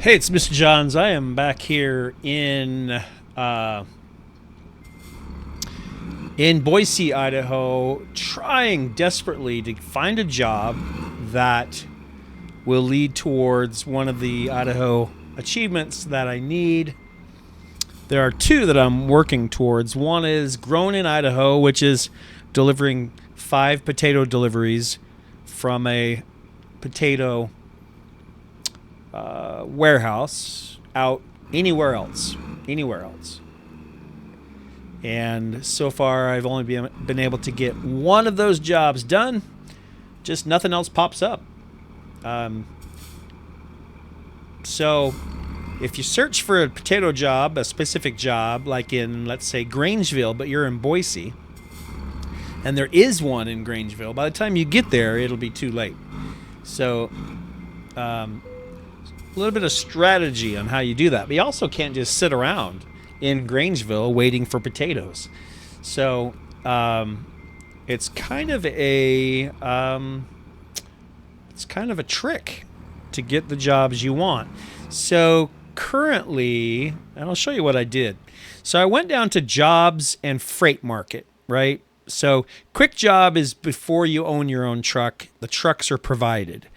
Hey, it's Mr. Johns. I am back here in Boise, Idaho, trying desperately to find a job that will lead towards one of the Idaho achievements that I need. There are two that I'm working towards. One is Grown in Idaho, which is delivering 5 potato deliveries from a potato warehouse out anywhere else. And so far, I've only been able to get one of those jobs done. Just nothing else pops up. So if you search for a potato job, a specific job, like in, let's say, Grangeville, but you're in Boise, and there is one in Grangeville, by the time you get there, it'll be too late. So a little bit of strategy on how you do that. But you also can't just sit around in Grangeville waiting for potatoes. So it's kind of a trick to get the jobs you want. So currently, and I'll show you what I did. So I went down to jobs and freight market, right? So quick job is before you own your own truck. The trucks are provided.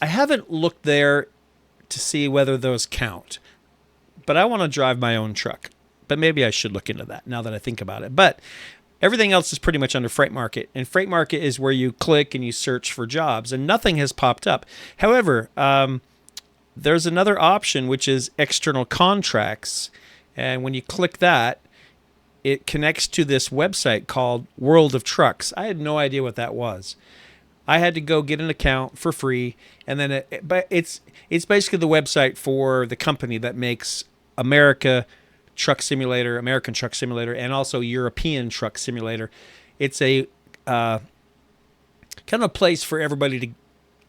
I haven't looked there to see whether those count, but I want to drive my own truck. But maybe I should look into that now that I think about it. But everything else is pretty much under freight market, and freight market is where you click and you search for jobs, and nothing has popped up. However, there's another option, which is external contracts, and when you click that, it connects to this website called World of Trucks. I had no idea what that was. I had to go get an account for free, and then but it's basically the website for the company that makes American Truck Simulator, and also European Truck Simulator. It's a kind of a place for everybody to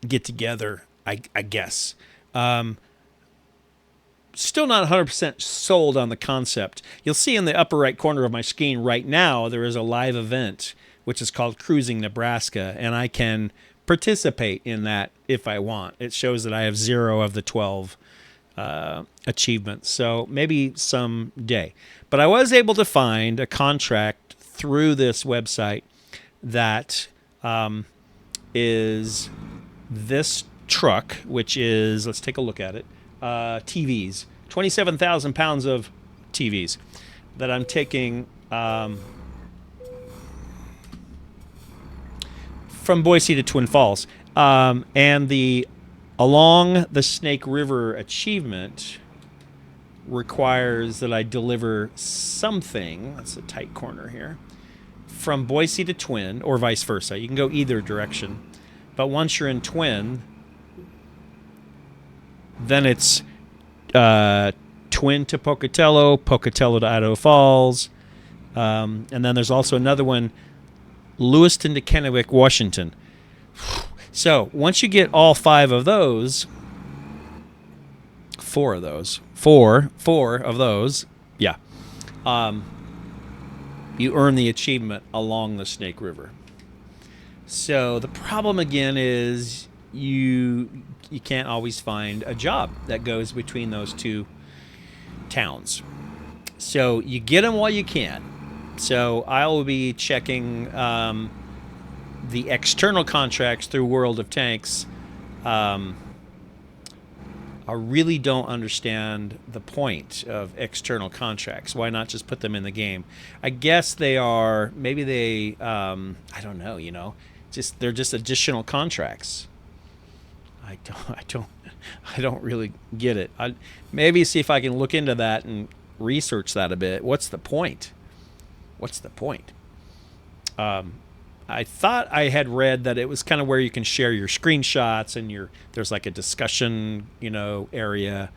get together, I guess. Still not 100% sold on the concept. You'll see in the upper right corner of my screen right now, there is a live event, which is called Cruising Nebraska, and I can participate in that if I want. It shows that I have 0 of the 12 achievements, so maybe someday. But I was able to find a contract through this website that is this truck, which is, let's take a look at it, TVs, 27,000 pounds of TVs that I'm taking from Boise to Twin Falls. And the Along the Snake River achievement requires that I deliver something, that's a tight corner here, from Boise to Twin, or vice versa. You can go either direction. But once you're in Twin, then it's Twin to Pocatello, Pocatello to Idaho Falls, and then there's also another one, Lewiston to Kennewick, Washington. So once you get all 5 of those, 4 of those, yeah, you earn the achievement along the Snake River. So the problem again is you can't always find a job that goes between those 2 towns. So you get them while you can. So I will be checking the external contracts through World of Tanks. I really don't understand the point of external contracts. Why not just put them in the game? I guess they are, maybe they, I don't know, they're just additional contracts. I don't really get it. Maybe see if I can look into that and research that a bit. What's the point? I thought I had read that it was kind of where you can share your screenshots and there's like a discussion, area.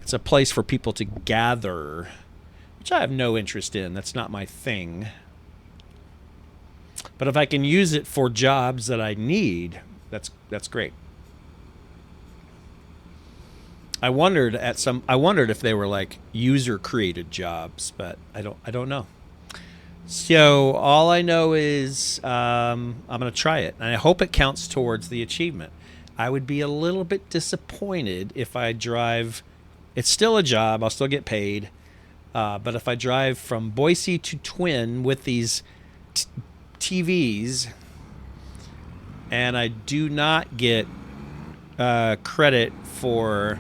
It's a place for people to gather, which I have no interest in. That's not my thing. But if I can use it for jobs that I need, that's great. I wondered if they were like user created jobs, but I don't know. So all I know is I'm going to try it, and I hope it counts towards the achievement. I would be a little bit disappointed if I drive. It's still a job. I'll still get paid. But if I drive from Boise to Twin with these TVs and I do not get credit for...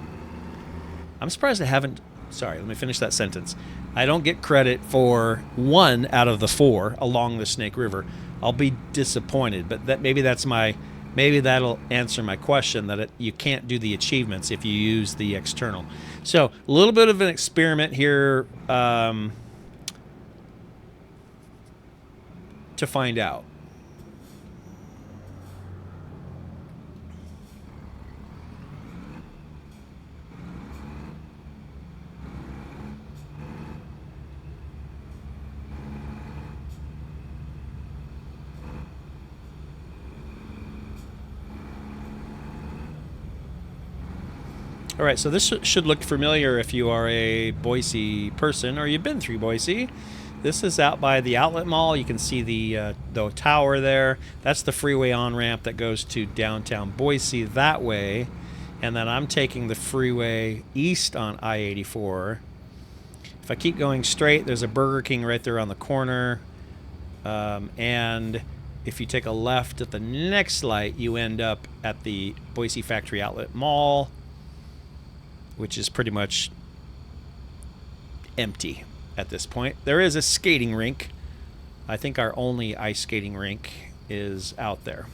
I'm surprised I haven't... Sorry, let me finish that sentence. I don't get credit for 1 out of the 4 along the Snake River. I'll be disappointed, but maybe that'll answer my question that you can't do the achievements if you use the external. So a little bit of an experiment here to find out. All right, so this should look familiar if you are a Boise person or you've been through Boise. This is out by the outlet mall. You can see the tower there. That's the freeway on-ramp that goes to downtown Boise that way. And then I'm taking the freeway east on I-84. If I keep going straight, there's a Burger King right there on the corner. And if you take a left at the next light, you end up at the Boise Factory Outlet Mall, which is pretty much empty at this point. There is a skating rink. I think our only ice skating rink is out there.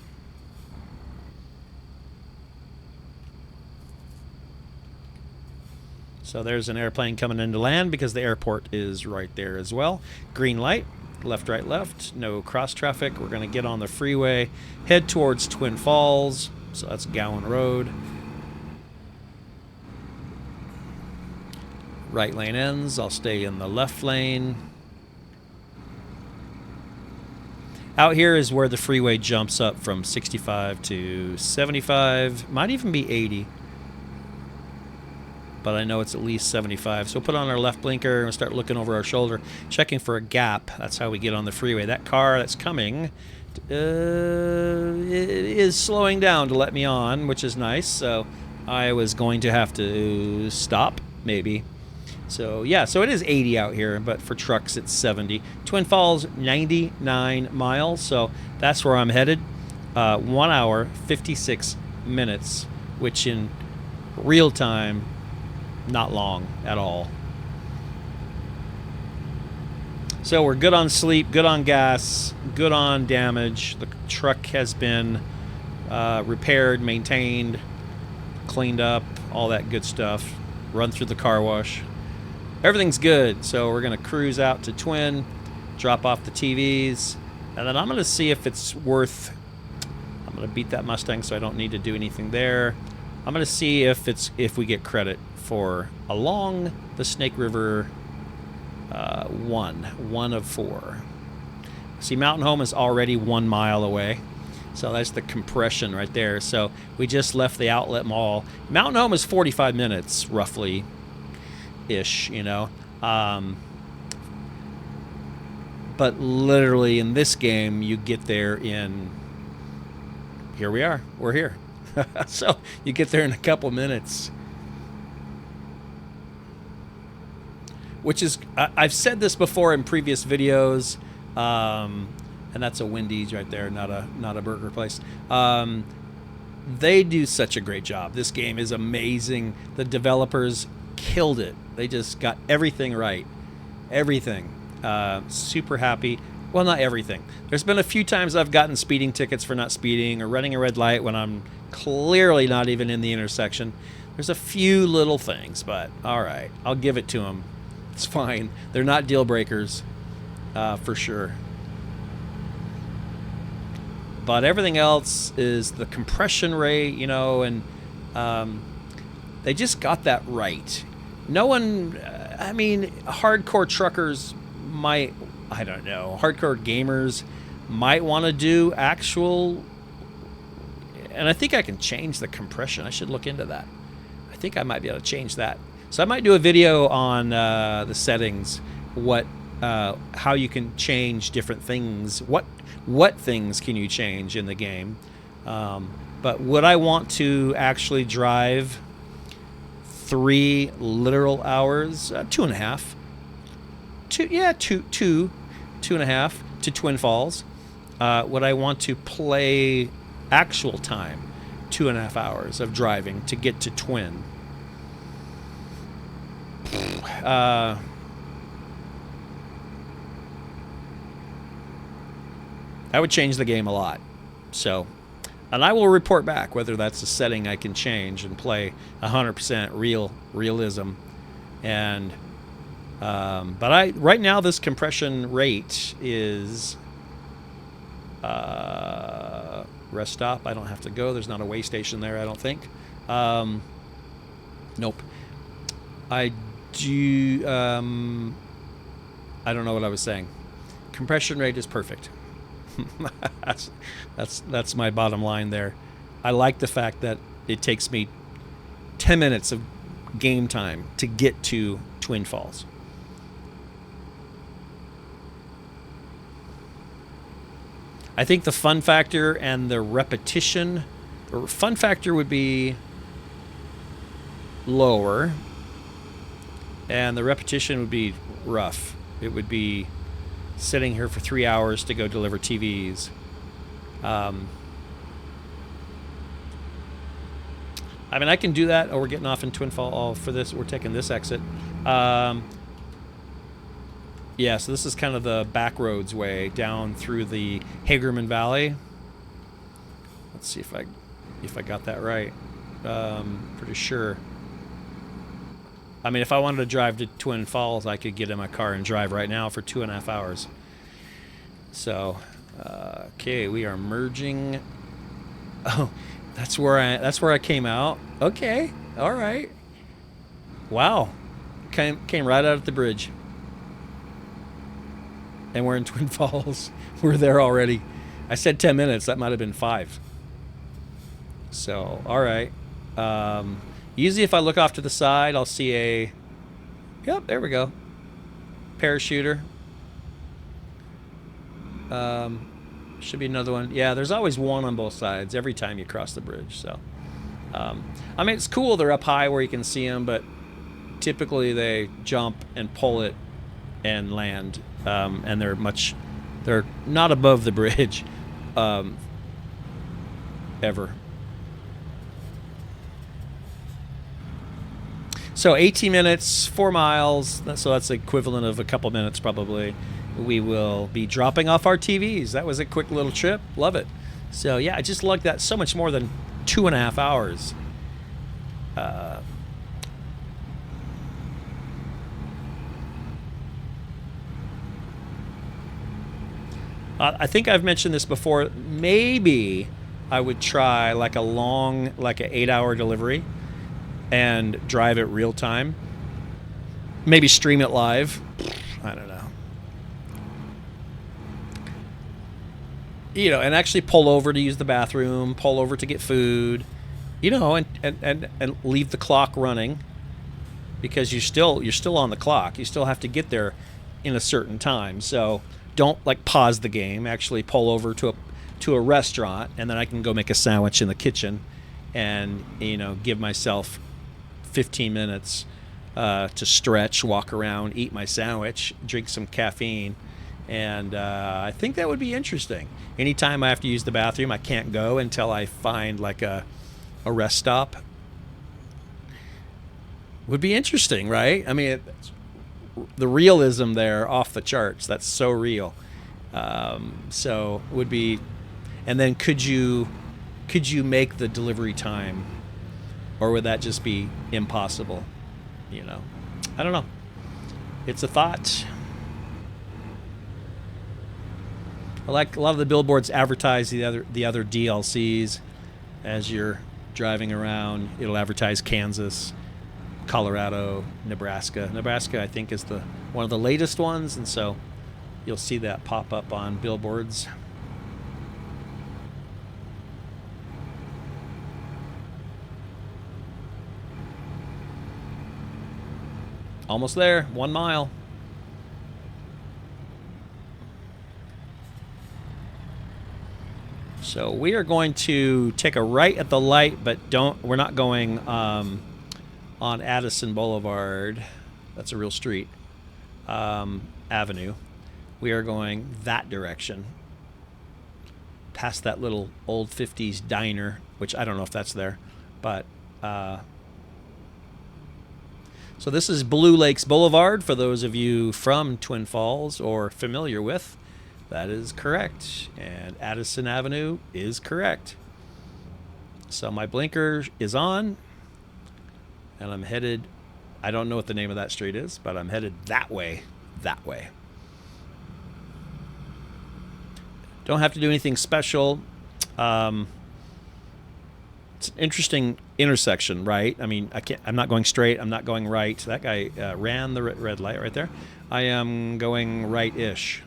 So there's an airplane coming into land because the airport is right there as well. Green light, left, right, left. No cross traffic. We're going to get on the freeway, head towards Twin Falls. So that's Gowan Road. Right lane ends. I'll stay in the left lane. Out here is where the freeway jumps up from 65 to 75. Might even be 80. But I know it's at least 75. So we'll put on our left blinker and start looking over our shoulder, checking for a gap. That's how we get on the freeway. That car that's coming is slowing down to let me on, which is nice. So I was going to have to stop, maybe. So, yeah, so it is 80 out here, but for trucks it's 70. Twin Falls, 99 miles, so that's where I'm headed. 1 hour, 56 minutes, which in real time, not long at all. So we're good on sleep, good on gas, good on damage. The truck has been repaired, maintained, cleaned up, all that good stuff. Run through the car wash. Everything's good, so we're going to cruise out to Twin, drop off the TVs, and then I'm going to see if it's worth... I'm going to beat that Mustang so I don't need to do anything there. I'm going to see if we get credit for along the Snake River 1 of 4. See, Mountain Home is already 1 mile away, so that's the compression right there. So we just left the outlet mall. Mountain Home is 45 minutes, roughly. Ish, you know, but literally in this game you get there in... Here we are, we're here. So you get there in a couple minutes, which is, I've said this before in previous videos, and that's a Wendy's right there, not a burger place. They do such a great job. This game is amazing. The developers killed it. They just got everything right. Everything. Super happy. Well, not everything. There's been a few times I've gotten speeding tickets for not speeding or running a red light when I'm clearly not even in the intersection. There's a few little things, but all right. I'll give it to them. It's fine. They're not deal breakers, for sure. But everything else is the compression rate, you know, and they just got that right. No one, I mean, hardcore truckers might, I don't know, hardcore gamers might want to do actual, and I think I can change the compression. I should look into that. I think I might be able to change that. So I might do a video on the settings, how you can change different things, what things can you change in the game. But would I want to actually drive 3 literal hours? 2.5. 2.5 to Twin Falls. Would I want to play actual time 2.5 hours of driving to get to Twin? That would change the game a lot. So, and I will report back whether that's a setting I can change and play 100% realism. And but right now this compression rate is rest stop. I don't have to go. There's not a way station there, I don't think. Nope. I do. I don't know what I was saying. Compression rate is perfect. that's my bottom line there. I like the fact that it takes me 10 minutes of game time to get to Twin Falls. I think the fun factor and the repetition, or fun factor would be lower, and the repetition would be rough. It would be sitting here for 3 hours to go deliver TVs. I mean, I can do that. Oh, we're getting off in Twin Falls for this. We're taking this exit. Yeah, so this is kind of the back roads way down through the Hagerman Valley. Let's see if I got that right. Pretty sure. I mean, if I wanted to drive to Twin Falls, I could get in my car and drive right now for 2.5 hours. So, okay, we are merging. Oh, that's where I came out. Okay, all right. Wow, came right out at the bridge, and we're in Twin Falls. We're there already. I said 10 minutes. That might have been 5. So, all right. Usually if I look off to the side, I'll see yep, there we go. Parachuter. Should be another one. Yeah, there's always one on both sides every time you cross the bridge. So, I mean, it's cool they're up high where you can see them, but typically they jump and pull it and land, and they're not above the bridge, ever. So 18 minutes, 4 miles, so that's the equivalent of a couple minutes probably. We will be dropping off our TVs. That was a quick little trip. Love it. So yeah, I just like that so much more than 2.5 hours. I think I've mentioned this before. Maybe I would try like an 8-hour delivery and drive it real time. Maybe stream it live. I don't know. You know, and actually pull over to use the bathroom, pull over to get food, you know, and leave the clock running, because you're still on the clock. You still have to get there in a certain time. So don't like pause the game. Actually pull over to a restaurant, and then I can go make a sandwich in the kitchen and, you know, give myself 15 minutes to stretch, walk around, eat my sandwich, drink some caffeine, and I think that would be interesting. Anytime I have to use the bathroom, I can't go until I find like a rest stop. Would be interesting, right? I mean, the realism there off the charts. That's so real. So would be, and then could you make the delivery time? Or would that just be impossible? You know, I don't know. It's a thought. I like a lot of the billboards advertise the other DLCs as you're driving around. It'll advertise Kansas, Colorado, Nebraska. Nebraska, I think, is one of the latest ones, and so you'll see that pop up on billboards. Almost there, 1 mile. So we are going to take a right at the light, but we're not going on Addison Boulevard. That's a real street. Avenue. We are going that direction. Past that little old 50s diner, which I don't know if that's there. But so this is Blue Lakes Boulevard for those of you from Twin Falls or familiar with. That is correct. And Addison Avenue is correct. So my blinker is on. And I'm headed, I don't know what the name of that street is, but I'm headed that way. That way. Don't have to do anything special. It's an interesting intersection, right? I mean, I'm not going straight. I'm not going right. That guy ran the red light right there. I am going right-ish.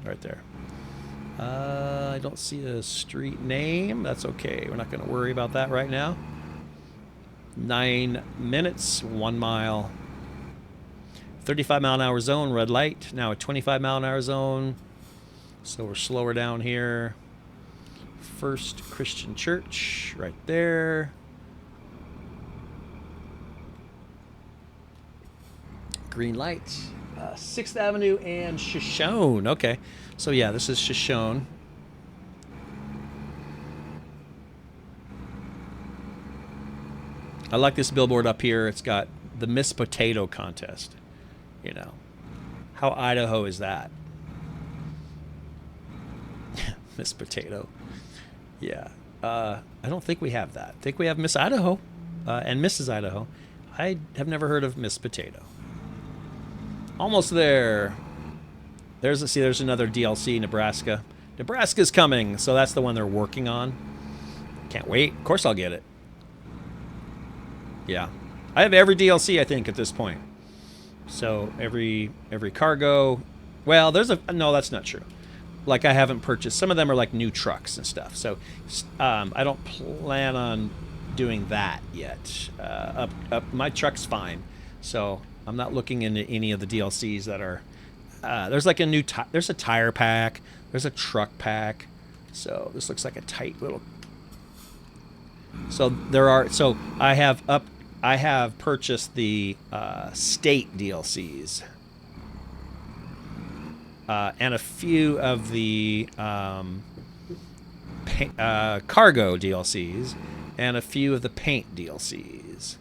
Right there. I don't see a street name. That's okay. We're not going to worry about that right now. 9 minutes, 1 mile. 35-mile-an-hour zone, red light. Now a 25-mile-an-hour zone. So we're slower down here. First Christian Church, right there. Green light. 6th Avenue and Shoshone. Okay. So yeah, this is Shoshone. I like this billboard up here. It's got the Miss Potato Contest. You know. How Idaho is that? Miss Potato. Yeah. I don't think we have that. I think we have Miss Idaho and Mrs. Idaho. I have never heard of Miss Potato. Almost there. There's another DLC, Nebraska. Nebraska's coming, so that's the one they're working on. Can't wait. Of course I'll get it. Yeah. I have every DLC, I think, at this point. So every cargo. Well, no, that's not true. Like I haven't purchased. Some of them are like new trucks and stuff. So I don't plan on doing that yet. My truck's fine. So I'm not looking into any of the DLCs that are. There's like there's a tire pack. There's a truck pack. So this looks like a tight little. So there are. So I have purchased the state DLCs. And a few of the cargo DLCs, and a few of the paint DLCs.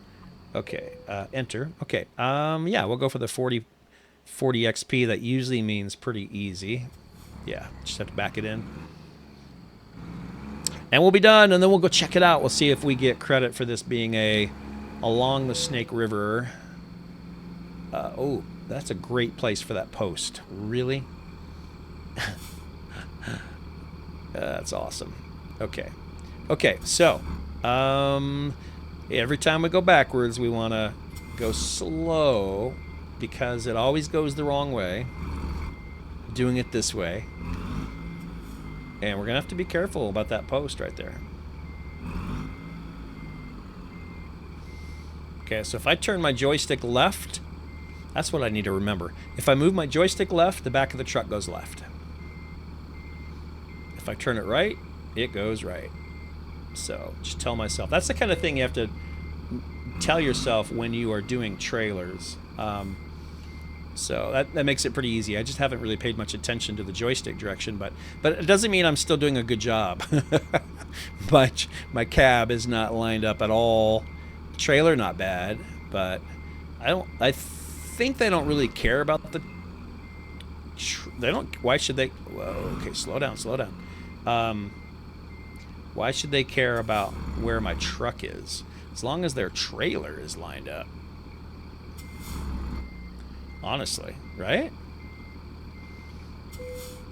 Okay, enter. Okay, yeah, we'll go for the 40 XP. That usually means pretty easy. Yeah, just have to back it in. And we'll be done, and then we'll go check it out. We'll see if we get credit for this being along the Snake River. Oh, that's a great place for that post. Really? That's awesome. Okay. Okay, so every time we go backwards, we want to go slow because it always goes the wrong way. Doing it this way. And we're going to have to be careful about that post right there. Okay, so if I turn my joystick left, that's what I need to remember. If I move my joystick left, the back of the truck goes left. If I turn it right, it goes right. So just tell myself. That's the kind of thing you have to tell yourself when you are doing trailers. So that makes it pretty easy. I just haven't really paid much attention to the joystick direction, but it doesn't mean I'm still doing a good job. But my cab is not lined up at all. Trailer not bad, but I think they don't really care about the. They don't. Why should they? Whoa. Okay, slow down. Why should they care about where my truck is? As long as their trailer is lined up. Honestly, right?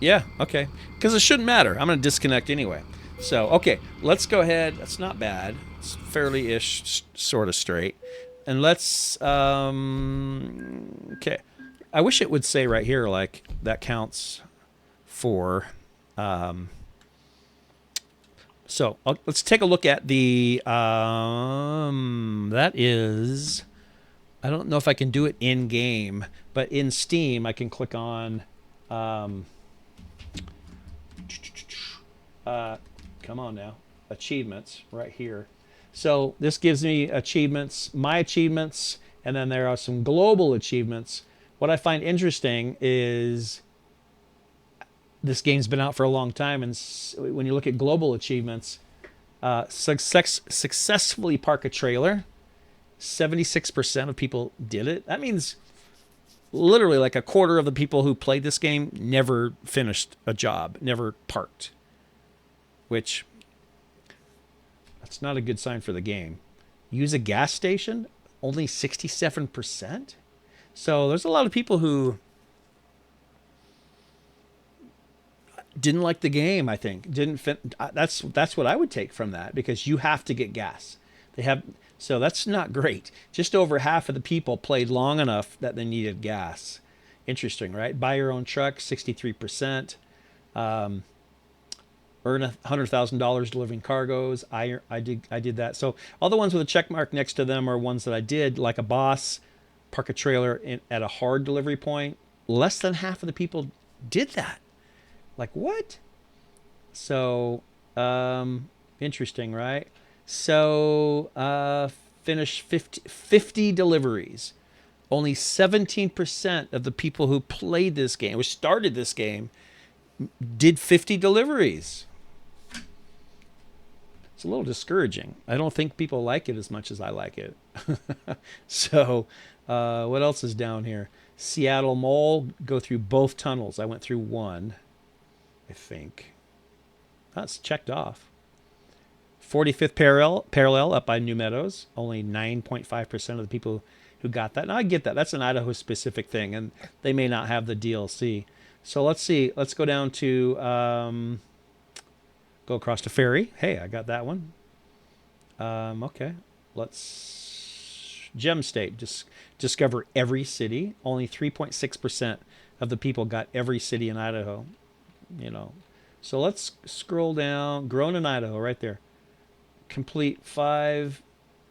Yeah, okay. Because it shouldn't matter. I'm going to disconnect anyway. So, okay, let's go ahead. That's not bad. It's fairly-ish, sort of straight. And let's, okay. I wish it would say right here, like, that counts for, so let's take a look at the, that is, I don't know if I can do it in-game, but in Steam, I can click on Come on now. Achievements right here. So this gives me achievements, my achievements, and then there are some global achievements. What I find interesting is this game's been out for a long time, and when you look at global achievements, successfully park a trailer, 76% of people did it. That means literally like a quarter of the people who played this game never finished a job, never parked, which that's not a good sign for the game. Use a gas station, only 67%. So there's a lot of people who didn't like the game. I think didn't fit. That's what I would take from that, because you have to get gas. They have, so that's not great. Just over half of the people played long enough that they needed gas. Interesting, right? Buy your own truck, 63%. Earn $100,000 delivering cargoes. I did that. So all the ones with a check mark next to them are ones that I did, like a boss, park a trailer at a hard delivery point. Less than half of the people did that. Like, what? So interesting, right? So finish 50 deliveries. Only 17% of the people who played this game, or started this game, did 50 deliveries. It's a little discouraging. I don't think people like it as much as I like it. So what else is down here? Seattle Mall, go through both tunnels. I went through one, I think. That's checked off. 45th parallel up by New Meadows. Only 9.5% of the people who got that. Now I get that. That's an Idaho specific thing, and they may not have the DLC. So let's see. Let's go down to go across to Ferry. Hey, I got that one. Okay. Let's Gem State. Just discover every city. Only 3.6% of the people got every city in Idaho. You know. So let's scroll down. Grown in Idaho, right there. Complete 5.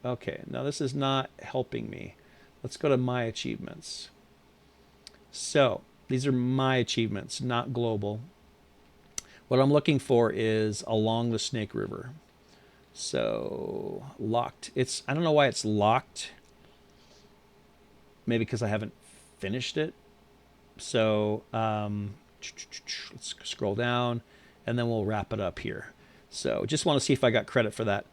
Okay. Now this is not helping me. Let's go to my achievements. So these are my achievements, not global. What I'm looking for is along the Snake River. So locked. I don't know why it's locked. Maybe because I haven't finished it. So let's scroll down, and then we'll wrap it up here. So just want to see if I got credit for that.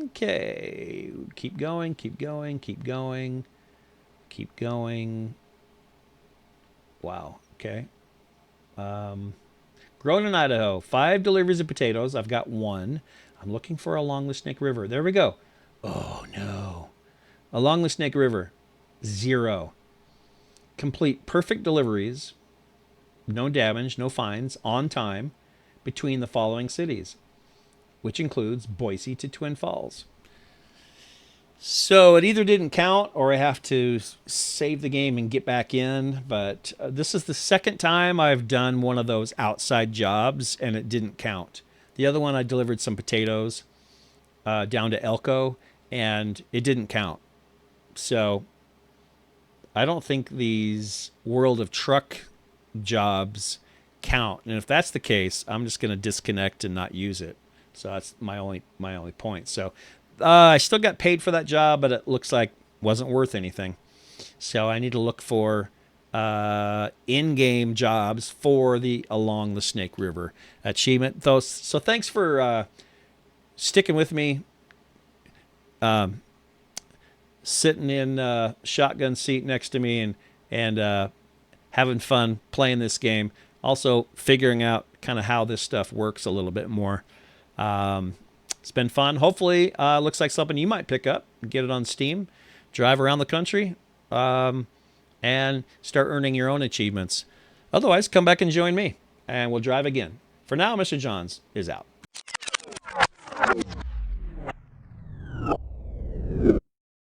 Okay. Keep going, keep going, keep going, keep going. Wow. Okay. Grown in Idaho. 5 deliveries of potatoes. I've got 1. I'm looking for along the Snake River. There we go. Oh, no. Along the Snake River. 0. Complete perfect deliveries. No damage, no fines, on time, between the following cities, which includes Boise to Twin Falls. So it either didn't count, or I have to save the game and get back in. But this is the second time I've done one of those outside jobs, and it didn't count. The other one, I delivered some potatoes down to Elko, and it didn't count. So I don't think these World of Truck jobs count. And if that's the case, I'm just going to disconnect and not use it. So that's my only point. So I still got paid for that job, but it looks like wasn't worth anything. So I need to look for in-game jobs for the along the Snake River achievement. So thanks for sticking with me, sitting in shotgun seat next to me and having fun playing this game. Also figuring out kind of how this stuff works a little bit more. It's been fun. Hopefully, looks like something you might pick up, get it on Steam, drive around the country, and start earning your own achievements. Otherwise, come back and join me, and we'll drive again. For now, Mr. Johns is out.